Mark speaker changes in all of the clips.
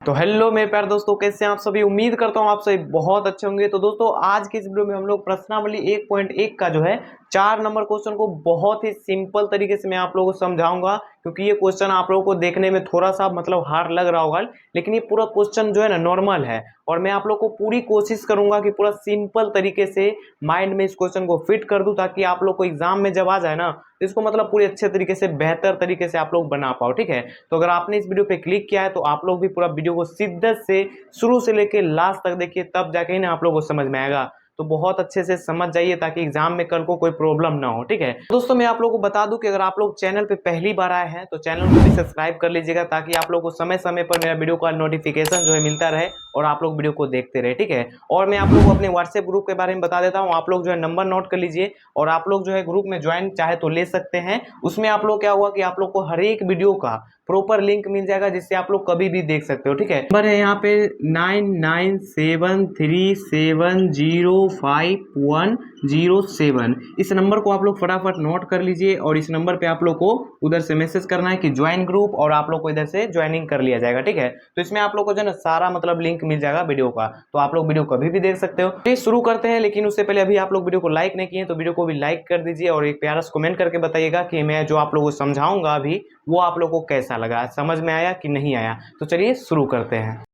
Speaker 1: तो हेलो मेरे प्यारे दोस्तों, कैसे हैं आप सभी। उम्मीद करता हूँ आप सभी बहुत अच्छे होंगे। तो दोस्तों आज के इस वीडियो में हम लोग प्रश्नावली 1.1 का जो है 4 नंबर क्वेश्चन को बहुत ही सिंपल तरीके से मैं आप लोगों को समझाऊंगा, क्योंकि ये क्वेश्चन आप लोगों को देखने में थोड़ा सा मतलब हार्ड लग रहा होगा, लेकिन ये पूरा क्वेश्चन जो है ना नॉर्मल है। और मैं आप लोग को पूरी कोशिश करूंगा कि पूरा सिंपल तरीके से माइंड में इस क्वेश्चन को फिट कर दूं, ताकि आप लोग को एग्जाम में जब आ जाए ना तो इसको मतलब पूरे अच्छे तरीके से बेहतर तरीके से आप लोग बना पाओ। ठीक है, तो अगर आपने इस वीडियो पे क्लिक किया है तो आप लोग भी पूरा वीडियो को शिद्दत से शुरू से लेके लास्ट तक देखिए, तब जाके ही ना आप लोग को समझ में आएगा। तो बहुत अच्छे से समझ जाइए ताकि एग्जाम में कल को कोई प्रॉब्लम ना हो। ठीक है दोस्तों, मैं आप लोगों को बता दूं कि अगर आप लोग चैनल पे पहली बार आए हैं तो चैनल को भी सब्सक्राइब कर लीजिएगा, ताकि आप लोग को समय समय पर मेरा वीडियो का नोटिफिकेशन जो है मिलता रहे और आप लोग वीडियो को देखते रहे। ठीक है, और मैं आप लोग को अपने व्हाट्सएप ग्रुप के बारे में बता देता हूँ। आप लोग जो है नंबर नोट कर लीजिए और आप लोग जो है ग्रुप में ज्वाइन चाहे तो ले सकते हैं। उसमें आप लोग क्या हुआ कि आप लोग को हर एक वीडियो का प्रॉपर लिंक मिल जाएगा, जिससे आप लोग कभी भी देख सकते हो। ठीक है, नंबर है यहाँ पे 9973705107। इस नंबर को आप लोग फटाफट नोट कर लीजिए और इस नंबर पे आप लोग को उधर से मैसेज करना है कि ज्वाइन ग्रुप, और आप लोग को इधर से ज्वाइनिंग कर लिया जाएगा। ठीक है, तो इसमें आप लोग को जो है ना सारा मतलब लिंक मिल जाएगा वीडियो का, तो आप लोग वीडियो कभी भी देख सकते हो। तो शुरू करते हैं, लेकिन उससे पहले अभी आप लोग वीडियो को लाइक नहीं किए तो वीडियो को भी लाइक कर दीजिए और एक प्यारा सा कमेंट करके बताइएगा कि मैं जो आप लोगों को समझाऊंगा अभी वो आप लोग को कैसा लगा, समझ में आया कि नहीं आया। तो चलिए शुरू करते हैं।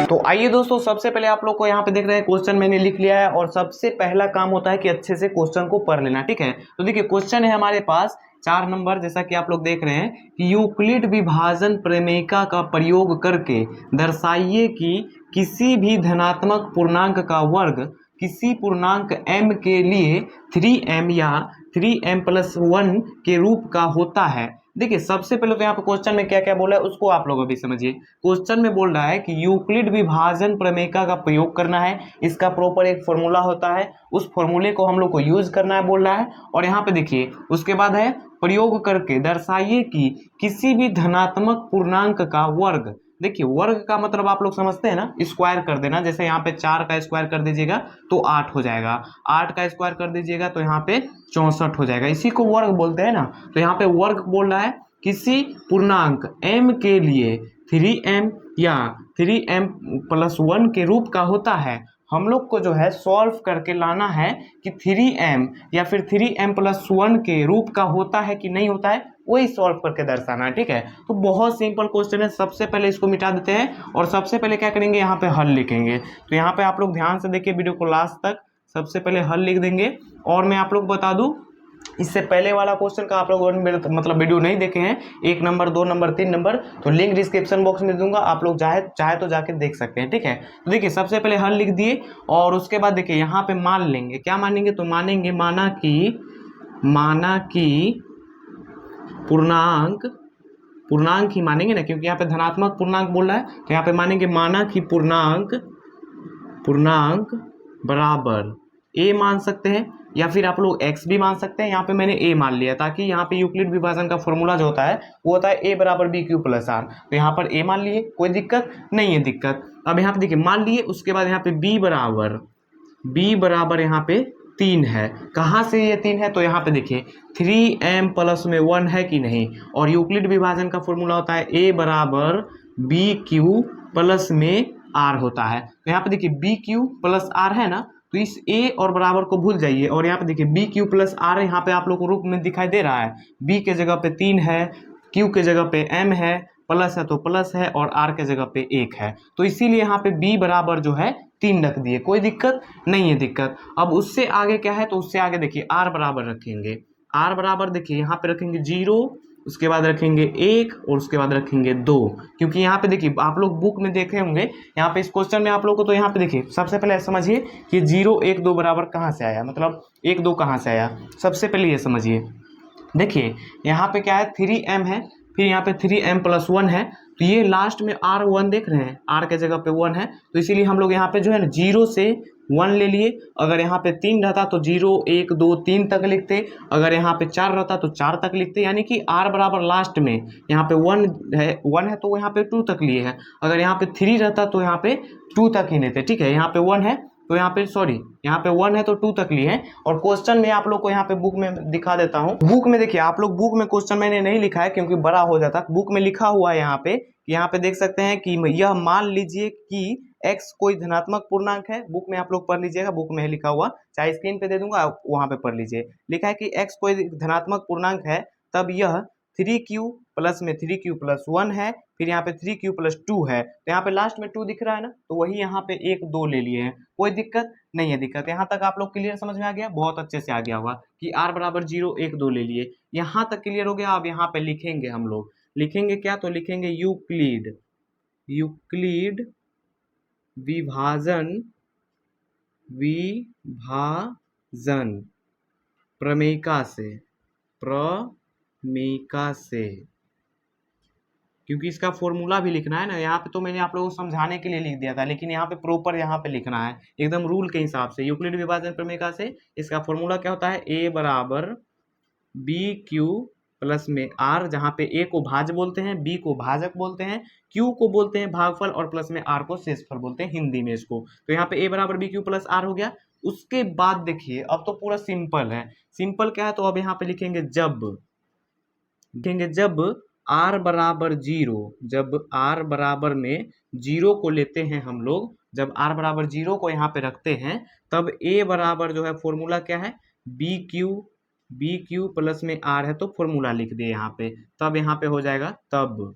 Speaker 1: तो आइए दोस्तों, सबसे पहले आप लोग को यहाँ पे देख रहे हैं क्वेश्चन मैंने लिख लिया है, और सबसे पहला काम होता है कि अच्छे से क्वेश्चन को पढ़ लेना। ठीक है, तो देखिए क्वेश्चन है हमारे पास 4 नंबर, जैसा कि आप लोग देख रहे हैं कि यूक्लिड विभाजन प्रमेयिका का प्रयोग करके दर्शाइए कि किसी भी धनात्मक पूर्णांक का वर्ग किसी पूर्णांक m के लिए 3m या 3m+1 के रूप का होता है। देखिए सबसे पहले तो यहाँ पे क्वेश्चन में क्या क्या बोला है उसको आप लोग अभी समझिए। क्वेश्चन में बोल रहा है कि यूक्लिड विभाजन प्रमेयिका का प्रयोग करना है, इसका प्रॉपर एक फॉर्मूला होता है, उस फॉर्मूले को हम लोग को यूज करना है बोल रहा है। और यहाँ पे देखिए उसके बाद है प्रयोग करके दर्शाइए कि किसी भी धनात्मक पूर्णांक का वर्ग। देखिए वर्ग का मतलब आप लोग समझते हैं ना, स्क्वायर कर देना। जैसे यहाँ पे 4 का स्क्वायर कर दीजिएगा तो 8 हो जाएगा, 8 का स्क्वायर कर दीजिएगा तो यहाँ पे 64 हो जाएगा, इसी को वर्ग बोलते हैं ना। तो यहाँ पे वर्ग बोल रहा है किसी पूर्णांक m के लिए 3m या 3m+1 के रूप का होता है। हम लोग को जो है सॉल्व करके लाना है कि 3m या फिर 3m+1 के रूप का होता है कि नहीं होता है, वही सॉल्व करके दर्शाना है। ठीक है, तो बहुत सिंपल क्वेश्चन है। सबसे पहले इसको मिटा देते हैं और सबसे पहले क्या करेंगे, यहाँ पे हल लिखेंगे। तो यहाँ पे आप लोग ध्यान से देखिए वीडियो को लास्ट तक, सबसे पहले हल लिख देंगे। और मैं आप लोग बता दूं, इससे पहले वाला क्वेश्चन का आप लोग मतलब वीडियो नहीं देखे हैं, 1 नंबर 2 नंबर 3 नंबर, तो लिंक डिस्क्रिप्शन बॉक्स में दूंगा, आप लोग चाहे तो जाके देख सकते हैं। ठीक है, तो देखिए सबसे पहले हल लिख दिए और उसके बाद देखिए यहाँ पे मान लेंगे। क्या मानेंगे, तो मानेंगे माना कि पूर्णांक ही मानेंगे ना, क्योंकि यहाँ पे धनात्मक पूर्णांक बोल रहा है। तो यहाँ पे मानेंगे माना कि पूर्णांक बराबर a मान सकते हैं, या फिर आप लोग x भी मान सकते हैं। यहाँ पे मैंने a मान लिया, ताकि यहाँ पे यूक्लिड विभाजन का फॉर्मूला जो होता है वो होता है a बराबर b³+r। तो यहाँ पर a मान लिए, कोई दिक्कत नहीं है। दिक्कत अब यहाँ पे देखिए मान लिए, उसके बाद यहाँ पे b बराबर यहाँ पे 3 है। कहाँ से ये 3 है, तो यहाँ पे देखिए 3m+1 है कि नहीं, और यूक्लिड विभाजन का फॉर्मूला होता है a बराबर b³+r होता है। तो यहाँ पे देखिए b³+r है ना, तो इस a और बराबर को भूल जाइए, और यहाँ पे देखिए b³+r यहाँ पे आप लोग को रूप में दिखाई दे रहा है। b के जगह पे 3 है, q के जगह पे m है, प्लस है तो प्लस है, और r के जगह पे 1 है, तो इसीलिए यहाँ पे b बराबर जो है 3 रख दिए, कोई दिक्कत नहीं है। दिक्कत अब उससे आगे क्या है, तो उससे आगे देखिए r बराबर रखेंगे। r बराबर देखिए यहाँ पे रखेंगे 0, उसके बाद रखेंगे 1 और उसके बाद रखेंगे 2, क्योंकि यहाँ पे देखिए आप लोग बुक में देखे होंगे, यहाँ पे इस क्वेश्चन में आप लोग को, तो यहाँ पे देखिए सबसे पहले समझिए कि 0 1 2 बराबर कहाँ से आया, मतलब 1 2 कहाँ से आया। सबसे पहले ये समझिए, देखिए यहाँ पे क्या है 3m है, फिर यहाँ पे 3m+1 है, तो ये लास्ट में r1 देख रहे हैं, r के जगह पे 1 है, तो इसीलिए हम लोग यहाँ पे जो है ना 0 से 1 ले लिए। अगर यहाँ पे 3 रहता तो 0 1 2 3 तक लिखते, अगर यहाँ पे 4 रहता तो 4 तक लिखते, यानी कि r बराबर लास्ट में यहाँ पे 1 है तो यहाँ पे 2 तक लिए है। अगर यहाँ पे 3 रहता तो यहाँ पे 2 तक ही लेते। ठीक है, यहाँ पे 1 है तो यहाँ पे सॉरी यहाँ पे 1 है तो 2 तक लिए हैं। और क्वेश्चन में आप लोग को यहाँ पे बुक में दिखा देता हूँ। बुक में देखिए आप लोग, बुक में क्वेश्चन मैंने नहीं लिखा है क्योंकि बड़ा हो जाता। बुक में लिखा हुआ है यहाँ पे देख सकते हैं कि यह मान लीजिए कि x कोई धनात्मक पूर्णांक है। बुक में आप लोग पढ़ लीजिएगा, बुक में है लिखा हुआ, चाहे स्क्रीन पे दे दूंगा वहां पे पढ़ लीजिए। लिखा है कि x कोई धनात्मक पूर्णांक है तब यह 3q प्लस में 3q प्लस 1 है, फिर यहाँ पे 3q प्लस 2 है। तो यहाँ पे लास्ट में 2 दिख रहा है ना, तो वही यहाँ पे 1 2 ले लिए हैं। कोई दिक्कत नहीं है। दिक्कत यहाँ तक आप लोग क्लियर समझ में आ गया, बहुत अच्छे से आ गया होगा कि r बराबर 0 1 2 ले लिए। यहाँ तक क्लियर हो गया। अब यहाँ पे लिखेंगे हम लोग, लिखेंगे क्या, तो लिखेंगे यूक्लिड, यूक्लिड विभाजन प्रमेयिका से, क्योंकि इसका फॉर्मूला भी लिखना है ना। यहाँ पे तो मैंने आप लोगों को समझाने के लिए लिख दिया था, लेकिन यहाँ पे प्रॉपर यहाँ पे लिखना है एकदम रूल के हिसाब से। यूक्लिड विभाजन प्रमेयिका से इसका फॉर्मूला क्या होता है, a बराबर बी क्यू प्लस में r, जहाँ पे a को भाज्य बोलते हैं, b को भाजक बोलते हैं, q को बोलते हैं भागफल और प्लस में r को शेषफल बोलते हैं हिंदी में इसको। तो यहाँ पे a बराबर बी क्यू प्लस r हो गया। उसके बाद देखिए अब तो पूरा सिंपल है। सिंपल क्या है, तो अब यहाँ पे लिखेंगे जब r बराबर 0, जब r बराबर में 0 को लेते हैं हम लोग, जब r बराबर 0 को यहाँ पे रखते हैं, तब a बराबर जो है फॉर्मूला क्या है, बी क्यू प्लस में r है, तो फॉर्मूला लिख दिए यहाँ पे। तब यहाँ पे हो जाएगा तब,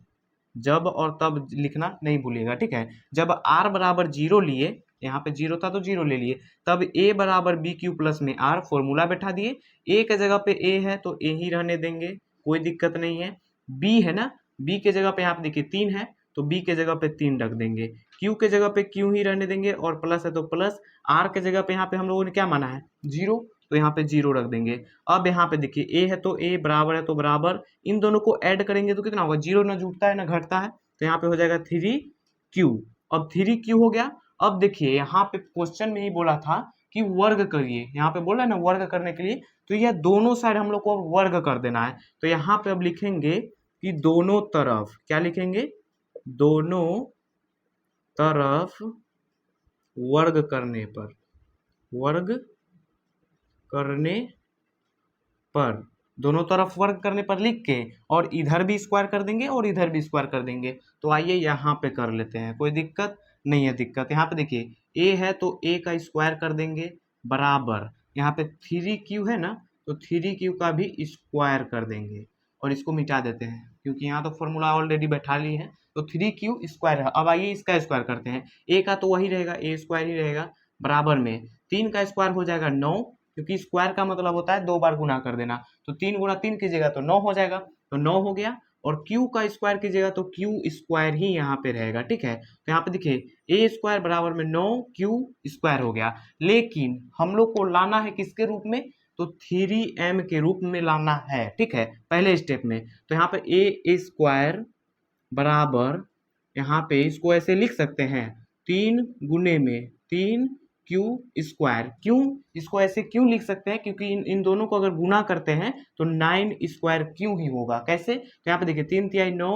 Speaker 1: जब और तब लिखना नहीं भूलिएगा, ठीक है। जब r बराबर 0 लिए, यहाँ पे 0 था तो 0 ले लिए, तब a बराबर बी क्यू प्लस में r, फॉर्मूला बैठा दिए। a के जगह पे a है तो a ही रहने देंगे, कोई दिक्कत नहीं है। b है ना, b के जगह पे यहाँ पे देखिए 3 है तो b के जगह पे 3 रख देंगे। q के जगह पे q ही रहने देंगे और प्लस है तो प्लस। r के जगह पे यहाँ पे हम लोगों ने क्या माना है, 0, तो यहाँ पे 0 रख देंगे। अब यहाँ पे देखिए a है तो a, बराबर है तो बराबर, इन दोनों को ऐड करेंगे तो कितना होगा, 0 ना जुटता है ना घटता है, तो यहाँ पे हो जाएगा 3q। अब 3q हो गया। अब देखिए यहाँ पे क्वेश्चन में ही बोला था कि वर्ग करिए, यहाँ पे बोला है ना वर्ग करने के लिए, तो यह दोनों साइड हम लोग को वर्ग कर देना है। तो यहाँ पे अब लिखेंगे कि दोनों तरफ, क्या लिखेंगे, दोनों तरफ वर्ग करने पर, दोनों तरफ वर्ग करने पर लिख के और इधर भी स्क्वायर कर देंगे और इधर भी स्क्वायर कर देंगे। तो आइए यहाँ पे कर लेते हैं, कोई दिक्कत नहीं है। दिक्कत यहाँ पे देखिए a है तो a का स्क्वायर कर देंगे, बराबर यहाँ पे 3q है ना, तो 3q का भी स्क्वायर कर देंगे और इसको मिटा देते हैं क्योंकि यहाँ तो फॉर्मूला ऑलरेडी बैठा लिए हैं। तो 3q स्क्वायर है। अब आइए इसका स्क्वायर करते हैं, a का तो वही रहेगा, a स्क्वायर ही रहेगा, बराबर में 3 का स्क्वायर हो जाएगा 9, क्योंकि स्क्वायर का मतलब होता है 2 बार गुना कर देना। तो 3 गुना 3 कीजिएगा तो 9 हो जाएगा, तो 9 हो गया। और q का स्क्वायर कीजिएगा तो q स्क्वायर ही यहाँ पे रहेगा, ठीक है। तो यहाँ पे देखिए a स्क्वायर बराबर में 9q स्क्वायर हो गया। लेकिन हम लोग को लाना है किसके रूप में, तो 3m के रूप में लाना है, ठीक है, पहले स्टेप में। तो यहाँ पे a स्क्वायर बराबर, यहाँ पे इसको ऐसे लिख सकते हैं 3 गुने में 3q स्क्वायर। क्यों इसको ऐसे क्यों लिख सकते हैं, क्योंकि इन दोनों को अगर गुना करते हैं तो 9 स्क्वायर क्यों ही होगा। कैसे, तो यहाँ पे देखिए 3 तिहाई 9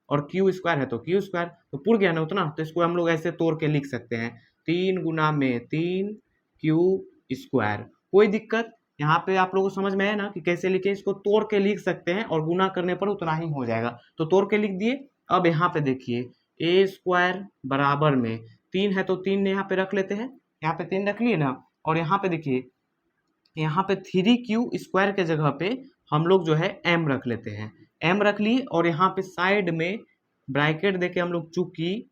Speaker 1: और q स्क्वायर है तो q स्क्वायर, तो पुर गया ना उतना, तो इसको हम लोग ऐसे तोड़ के लिख सकते हैं 3 गुना में 3q स्क्वायर। कोई दिक्कत यहाँ पे आप लोगों को समझ में आया ना कि कैसे लिखे, इसको तोड़ के लिख सकते हैं और गुना करने पर उतना ही हो जाएगा, तो तोड़ के लिख दिए। अब यहाँ पे देखिए a स्क्वायर बराबर में 3 है तो 3 यहाँ पे रख लेते हैं, यहाँ पे 3 रख लिए ना। और यहाँ पे देखिए यहाँ पे 3q स्क्वायर के जगह पे हम लोग जो है m रख लेते हैं, m रख लिए। और यहाँ पे साइड में ब्रैकेट देके हम लोग चूकी,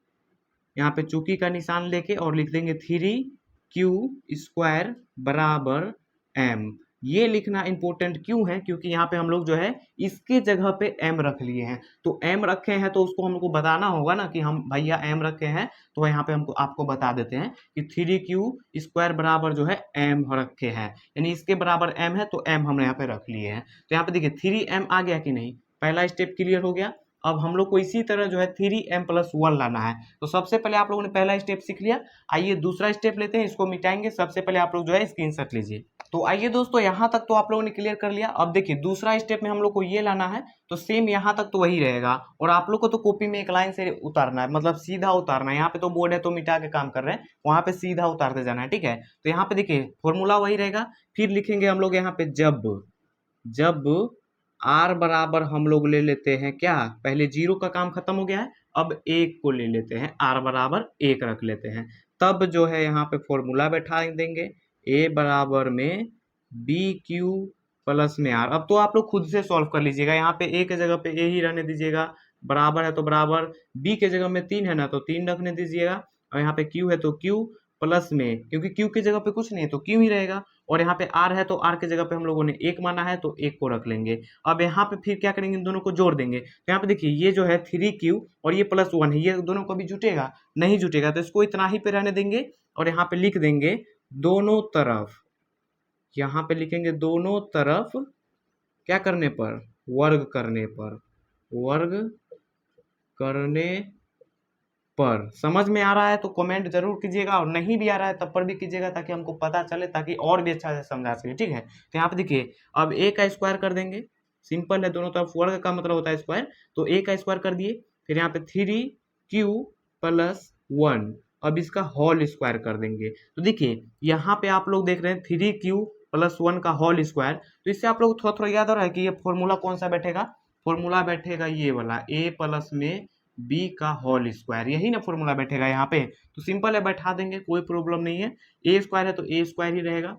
Speaker 1: यहाँ पे चूकी का निशान लेके और लिख देंगे 3q स्क्वायर बराबर m। ये लिखना इंपॉर्टेंट क्यों है, क्योंकि यहाँ पे हम लोग जो है इसके जगह पे m रख लिए हैं। तो m रखे हैं तो उसको हमको बताना होगा ना कि हम भैया m रखे हैं, तो यहाँ पे हमको आपको बता देते हैं कि 3q स्क्वायर बराबर जो है m रखे हैं, यानी इसके बराबर m है तो m हमने यहाँ पे रख लिए हैं। तो यहाँ पे देखिए 3m आ गया कि नहीं, पहला स्टेप क्लियर हो गया। अब हम लोग को इसी तरह जो है 3m + 1 लाना है। तो सबसे पहले आप लोगों ने पहला स्टेप सीख लिया, आइए दूसरा स्टेप लेते हैं, इसको मिटाएंगे। सबसे पहले आप लोग जो है स्क्रीनशॉट लीजिए। तो आइए दोस्तों, यहाँ तक तो आप लोगों ने क्लियर कर लिया। अब देखिए दूसरा स्टेप में हम लोग को ये लाना है, तो सेम यहाँ तक तो वही रहेगा, और आप लोग को तो कॉपी में एक लाइन से उतारना है, मतलब सीधा उतारना है। यहाँ पे तो बोर्ड है तो मिटा के काम कर रहे हैं, वहां पे सीधा उतारते जाना है, ठीक है। तो यहाँ पे देखिए फॉर्मूला वही रहेगा, फिर लिखेंगे हम लोग यहाँ पे जब जब आर बराबर हम लोग ले लेते हैं क्या, पहले जीरो का काम खत्म हो गया है, अब एक को ले लेते हैं, आर बराबर एक रख लेते हैं, तब जो है यहाँ पे फॉर्मूला बैठा देंगे, ए बराबर में बी क्यू प्लस में आर। अब तो आप लोग खुद से सॉल्व कर लीजिएगा, यहाँ पे ए के जगह पे ए ही रहने दीजिएगा, बराबर है तो बराबर, बी के जगह में 3 है ना तो 3 रखने दीजिएगा, और यहाँ पे क्यू है तो क्यू प्लस में, क्योंकि क्यू की जगह पे कुछ नहीं है तो क्यू ही रहेगा, और यहाँ पे आर है तो आर की जगह पे हम लोगों ने एक माना है तो एक को रख लेंगे। अब यहाँ पे फिर क्या करेंगे, इन दोनों को जोड़ देंगे, तो यहाँ पे देखिए ये जो है 3q और ये +1 है, ये दोनों को भी जुटेगा, नहीं जुटेगा तो इसको इतना ही पे रहने देंगे, और यहाँ पे लिख देंगे दोनों तरफ, यहाँ पे लिखेंगे दोनों तरफ क्या करने पर, वर्ग करने पर, वर्ग करने पर। समझ में आ रहा है तो कमेंट जरूर कीजिएगा, और नहीं भी आ रहा है तब पर भी कीजिएगा, ताकि हमको पता चले, ताकि और भी अच्छा से समझा सके, ठीक है। तो यहाँ पे देखिए अब a का स्क्वायर कर देंगे, सिंपल है, दोनों तरफ वर्ग का मतलब होता है स्क्वायर, तो a का स्क्वायर कर दिए, फिर यहाँ पे 3q प्लस 1, अब इसका होल स्क्वायर कर देंगे। तो देखिए यहाँ पे आप लोग देख रहे हैं 3q प्लस 1 का होल स्क्वायर, तो इससे आप लोग थोड़ा थोड़ा याद हो रहा है कि ये फॉर्मूला कौन सा बैठेगा, फॉर्मूला बैठेगा ये वाला, a प्लस में बी का होल स्क्वायर, यही ना फॉर्मूला बैठेगा यहाँ पे। तो सिंपल है, बैठा देंगे, कोई प्रॉब्लम नहीं है, ए स्क्वायर है तो ए स्क्वायर ही रहेगा,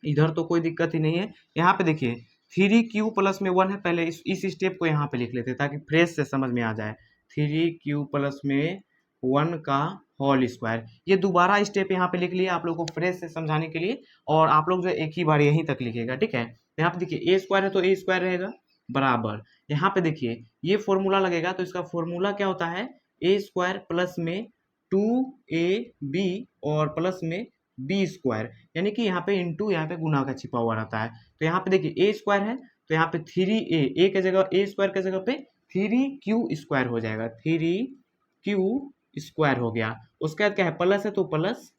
Speaker 1: इधर तो कोई दिक्कत ही नहीं है। यहाँ पे देखिए 3q प्लस में 1 है, पहले इस स्टेप को यहाँ पे लिख लेते हैं ताकि फ्रेश से समझ में आ जाए, 3q प्लस में 1 का होल स्क्वायर, ये दोबारा स्टेप यहाँ पे लिख लिया आप लोग को फ्रेश से समझाने के लिए, और आप लोग जो एक ही बार यहीं तक लिखेगा, ठीक है। यहाँ पे देखिए ए स्क्वायर है तो ए स्क्वायर रहेगा, बराबर, यहाँ पे देखिए ये फॉर्मूला लगेगा, तो इसका फॉर्मूला क्या होता है, ए स्क्वायर प्लस में 2ab और प्लस में बी स्क्वायर, यानी कि यहाँ पे इंटू यहाँ पे गुना का छिपा हुआ रहता है। तो यहाँ पे देखिए ए स्क्वायर है तो यहाँ पे 3a, के जगह ए स्क्वायर के जगह पे 3q स्क्वायर हो जाएगा, 3q स्क्वायर हो गया। उसके बाद क्या है, प्लस है तो प्लस,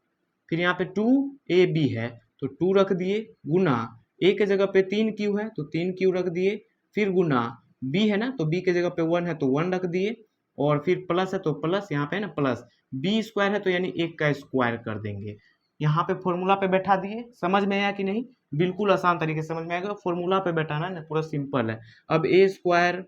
Speaker 1: फिर यहाँ पे 2ab है तो 2 रख दिए, गुना a के जगह पे 3q है तो 3q रख दिए, फिर गुना b है ना तो b के जगह पे 1 है तो 1 रख दिए, और फिर प्लस है तो प्लस, यहाँ पे है ना प्लस, b स्क्वायर है तो यानी 1 का स्क्वायर कर देंगे, यहाँ पे फॉर्मूला पे बैठा दिए। समझ में आया कि नहीं, बिल्कुल आसान तरीके से समझ में आएगा, फॉर्मूला पे बैठाना है ना, पूरा सिंपल है। अब ए स्क्वायर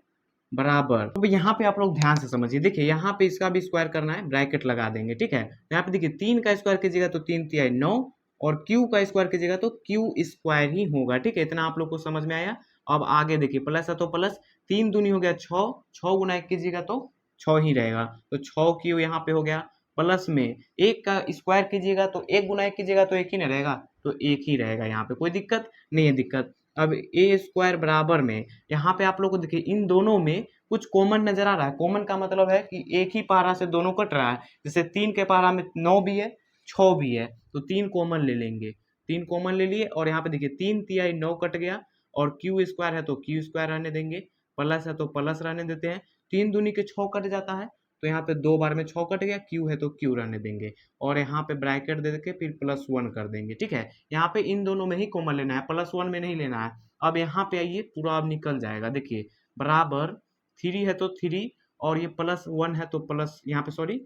Speaker 1: बराबर, अब यहाँ पे आप लोग ध्यान से समझिए, देखिए यहाँ पे इसका भी स्क्वायर करना है, ब्रैकेट लगा देंगे, ठीक है। यहाँ पे देखिए 3 का स्क्वायर कीजिएगा तो 3 तिहाई 9, और q का स्क्वायर कीजिएगा तो q स्क्वायर ही होगा, ठीक है। इतना आप लोग को समझ में आया। अब आगे देखिए प्लस है तो प्लस, 3 दूनी हो गया 6, 6 गुना 1 कीजिएगा तो 6 ही रहेगा, तो 6q यहाँ पे हो गया, प्लस में 1 का स्क्वायर कीजिएगा तो 1 गुना 1 कीजिएगा तो 1 ही ना रहेगा, तो 1 ही रहेगा, यहाँ पे कोई दिक्कत नहीं है दिक्कत। अब ए स्क्वायर बराबर में, यहाँ पे आप लोग को देखिए इन दोनों में कुछ कॉमन नजर आ रहा है, कॉमन का मतलब है कि एक ही पारा से दोनों कट रहा है, जैसे 3 के पारा में 9 भी है 6 भी है, तो 3 कॉमन ले लेंगे, 3 कॉमन ले लिए, और यहाँ पे देखिए 3 तिहाई 9 कट गया, और क्यू स्क्वायर है तो क्यू स्क्वायर रहने देंगे, प्लस है तो प्लस रहने देते हैं, 3 दूनी के 6 कट जाता है, तो यहाँ पे 2 बार में 6 कट गया, क्यू है तो क्यू रहने देंगे, और यहाँ पे ब्रैकेट दे के फिर +1 कर देंगे, ठीक है। यहाँ पे इन दोनों में ही कॉमन लेना है, +1 में नहीं लेना है। अब यहाँ पे आइए, पूरा अब निकल जाएगा, देखिए बराबर 3 है तो 3, और ये +1 है तो प्लस, यहाँ पे सॉरी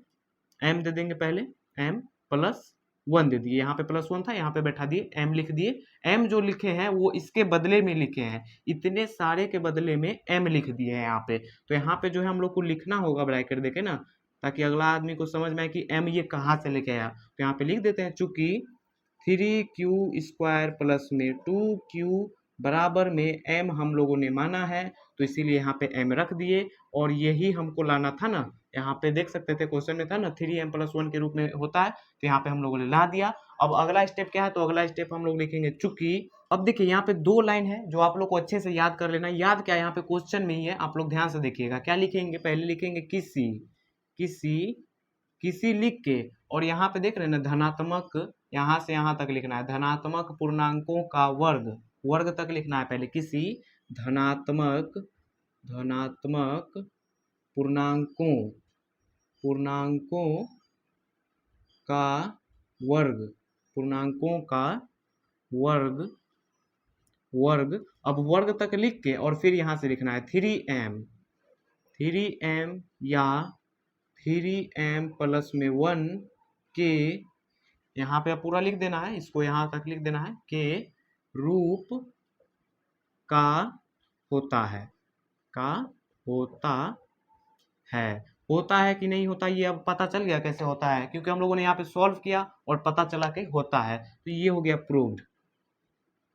Speaker 1: m दे देंगे, पहले m +1 दे दिए, यहाँ पे +1 था, यहाँ पे बैठा दिए m लिख दिए, m जो लिखे हैं वो इसके बदले में लिखे हैं, इतने सारे के बदले में m लिख दिए हैं यहाँ पे। तो यहाँ पे जो है हम लोग को लिखना होगा ब्रैकेट देके ना, ताकि अगला आदमी को समझ में आए कि m ये कहाँ से लेके आया, तो यहाँ पे लिख देते हैं, चूंकि 3q स्क्वायर प्लस में 2q बराबर में m हम लोगों ने माना है, तो इसीलिए यहाँ पे m रख दिए, और यही हमको लाना था ना, यहाँ पे देख सकते थे क्वेश्चन में था ना 3m+1 के रूप में होता है, तो यहाँ पे हम लोगों ने ला दिया। अब अगला स्टेप क्या है, तो अगला स्टेप हम लोग लिखेंगे चूंकि, अब देखिए यहाँ पे 2 लाइन है जो आप लोग को अच्छे से याद कर लेना, याद क्या है, यहाँ पे क्वेश्चन में ही है, आप लोग ध्यान से देखिएगा, क्या लिखेंगे, पहले लिखेंगे किसी किसी किसी लिख के, और यहाँ पे देख रहे हैं ना धनात्मक, यहाँ से यहाँ तक लिखना है, धनात्मक पूर्णांकों का वर्ग, वर्ग तक लिखना है पहले, किसी धनात्मक धनात्मक पूर्णांकों पूर्णांकों का वर्ग, पूर्णांकों का वर्ग वर्ग। अब वर्ग तक लिख के और फिर यहाँ से लिखना है 3m या 3m प्लस में 1 के, यहाँ पे पूरा लिख देना है, इसको यहाँ तक लिख देना है, के रूप का होता है, का होता है। होता है कि नहीं होता ये अब पता चल गया कैसे होता है, क्योंकि हम लोगों ने यहाँ पे सॉल्व किया और पता चला कि होता है, तो ये हो गया प्रूव्ड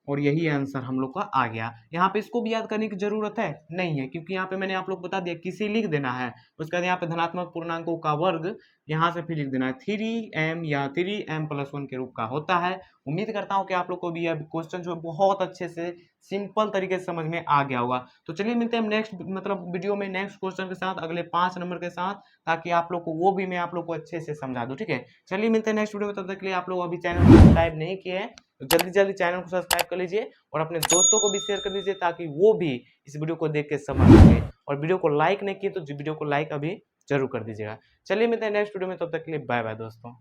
Speaker 1: और यही आंसर हम लोग का आ गया। यहाँ पे इसको भी याद करने की जरूरत है नहीं है, क्योंकि यहाँ पे मैंने आप लोग बता दिया किसी लिख देना है, उसके बाद यहाँ पे धनात्मक पूर्णांकों का वर्ग, यहाँ से फिर लिख देना है 3m या 3m प्लस 1 के रूप का होता है। उम्मीद करता हूँ कि आप लोग को भी यह क्वेश्चन जो बहुत अच्छे से सिंपल तरीके से समझ में आ गया होगा। तो चलिए मिलते हैं नेक्स्ट मतलब वीडियो में नेक्स्ट क्वेश्चन के साथ, अगले 5 नंबर के साथ, ताकि आप लोग को वो भी मैं आप लोग को अच्छे से समझा दूँ। ठीक है, चलिए मिलते हैं नेक्स्ट वीडियो में, तब तक के लिए आप लोग अभी चैनल को सब्सक्राइब नहीं किए हैं तो जल्दी जल्दी चैनल को सब्सक्राइब कर लीजिए और अपने दोस्तों को भी शेयर कर दीजिए, ताकि वो भी इस वीडियो को देख के समझ सके। और वीडियो को लाइक नहीं किए तो वीडियो को लाइक अभी जरूर कर दीजिएगा। चलिए मिलते हैं नेक्स्ट वीडियो में, तब तक के लिए बाय बाय दोस्तों।